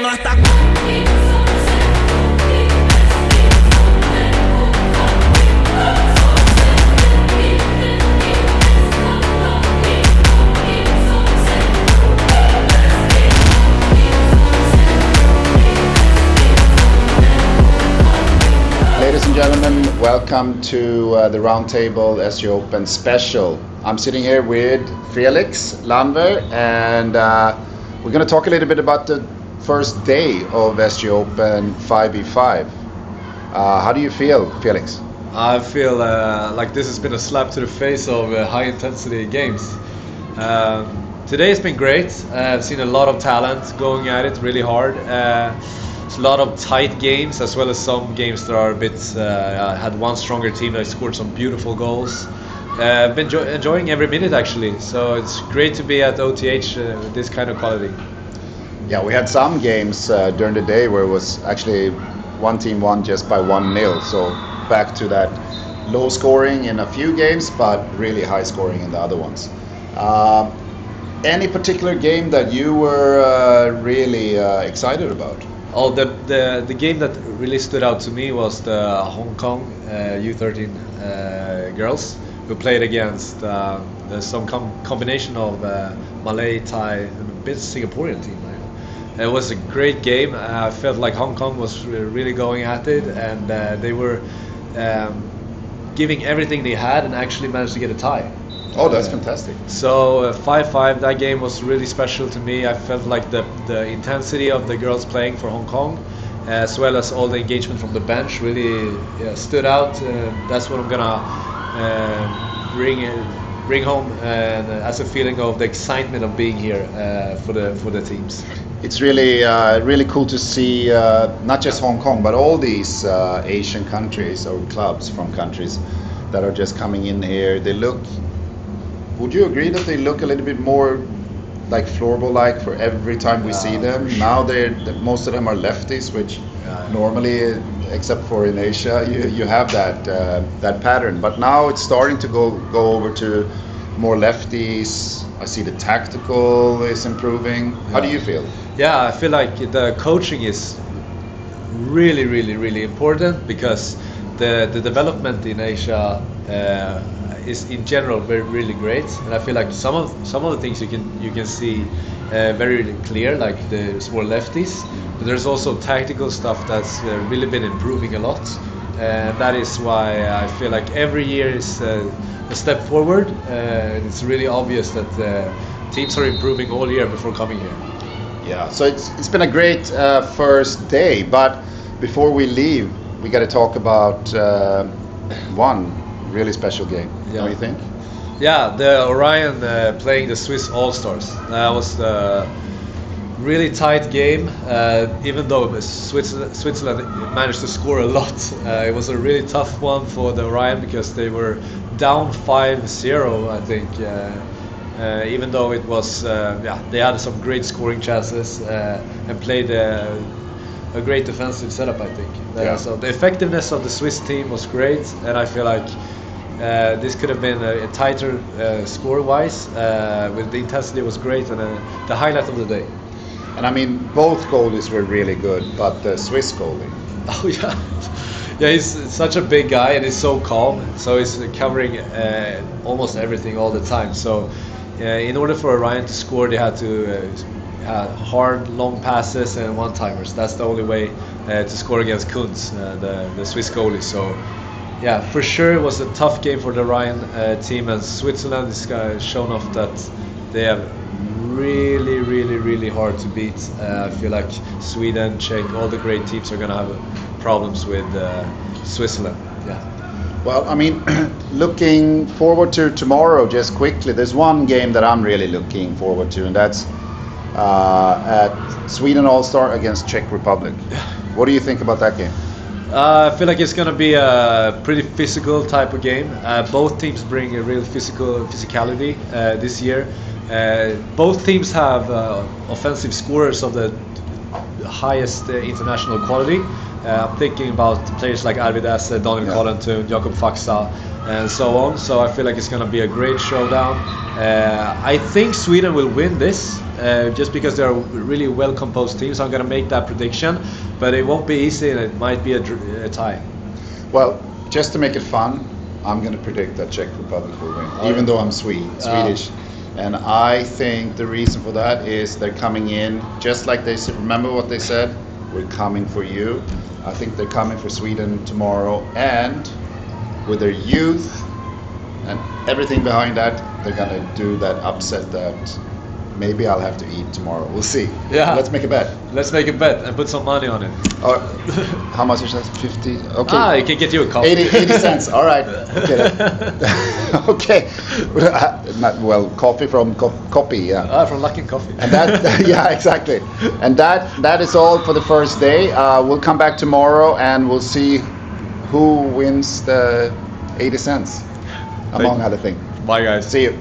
no está. Ladies and gentlemen, welcome to the Roundtable SG Open special. I'm sitting here with Felix, Lanver, and we're going to talk a little bit about the first day of SG Open 5v5. How do you feel, Felix? I feel like this has been a slap to the face of high-intensity games. Today has been great. I've seen a lot of talent going at it really hard. It's a lot of tight games, as well as some games that are a bit. I had one stronger team that scored some beautiful goals. I've been enjoying every minute actually, so it's great to be at OTH with this kind of quality. Yeah, we had some games during the day where it was actually one team won just by 1-0, so back to that low scoring in a few games, but really high scoring in the other ones. Any particular game that you were really excited about? Oh, the game that really stood out to me was the Hong Kong U13 girls who played against some combination of Malay, Thai, and a bit Singaporean team. It was a great game. I felt like Hong Kong was really going at it, and they were giving everything they had and actually managed to get a tie. Oh, that's fantastic. So 5-5, that game was really special to me. I felt like the intensity of the girls playing for Hong Kong, as well as all the engagement from the bench, really stood out. That's what I'm gonna bring home as a feeling of the excitement of being here for the teams. It's really cool to see not just Hong Kong, but all these Asian countries or clubs from countries that are just coming in here. They look. Would you agree that they look a little bit more like floorball-like for every time we see them? Now most of them are lefties, which normally, except for in Asia, you have that pattern. But now it's starting to go over to more lefties. I see the tactical is improving. How do you feel? Yeah, I feel like the coaching is really important, because the development in Asia is in general really great, and I feel like some of the things you can see very clear, like the more lefties. But there's also tactical stuff that's really been improving a lot, and that is why I feel like every year is a step forward. It's really obvious that teams are improving all year before coming here. Yeah, so it's been a great first day, but before we leave, we got to talk about one really special game, don't you think? Yeah, the Orion playing the Swiss All-Stars. That was a really tight game, even though Switzerland managed to score a lot. It was a really tough one for the Orion, because they were down 5-0, I think. Even though it was, they had some great scoring chances and played a great defensive setup, I think. So the effectiveness of the Swiss team was great, and I feel like this could have been a tighter score-wise. With the intensity was great, and the highlight of the day. And I mean, both goalies were really good, but the Swiss goalie. Oh yeah, yeah. He's such a big guy, and he's so calm. So he's covering almost everything all the time. So in order for Orion to score, they had to hard, long passes and one-timers. That's the only way to score against Kunz, the Swiss goalie. So yeah, for sure it was a tough game for the Orion team, and Switzerland has shown off that they have really hard to beat. I feel like Sweden, Czech, all the great teams are going to have problems with Switzerland. Yeah. Well, I mean, looking forward to tomorrow, just quickly, there's one game that I'm really looking forward to, and that's at Sweden All-Star against Czech Republic. What do you think about that game? I feel like it's going to be a pretty physical type of game. Both teams bring a real physicality this year. Both teams have offensive scorers of the highest international quality. I'm thinking about players like Arvid Esse, Daniel Collentun, Jakob Faxa, and so on. So I feel like it's going to be a great showdown. I think Sweden will win this just because they're a really well-composed team. So I'm going to make that prediction, but it won't be easy, and it might be a tie. Well, just to make it fun, I'm going to predict that Czech Republic will win, even though I'm Swedish. And I think the reason for that is they're coming in just like they said. Remember what they said? We're coming for you. I think they're coming for Sweden tomorrow, and with their youth and everything behind that, they're gonna do that upset that maybe I'll have to eat tomorrow. We'll see. Yeah. Let's make a bet. Let's make a bet and put some money on it. Or, how much is that? 50? Okay. It can get you a coffee. 80 cents. All right. Okay. Okay. Well, coffee from copy. Yeah. From Lucky Coffee. And that, yeah, exactly. And that is all for the first day. We'll come back tomorrow and we'll see who wins the 80 cents, among other things. Bye, guys. See you.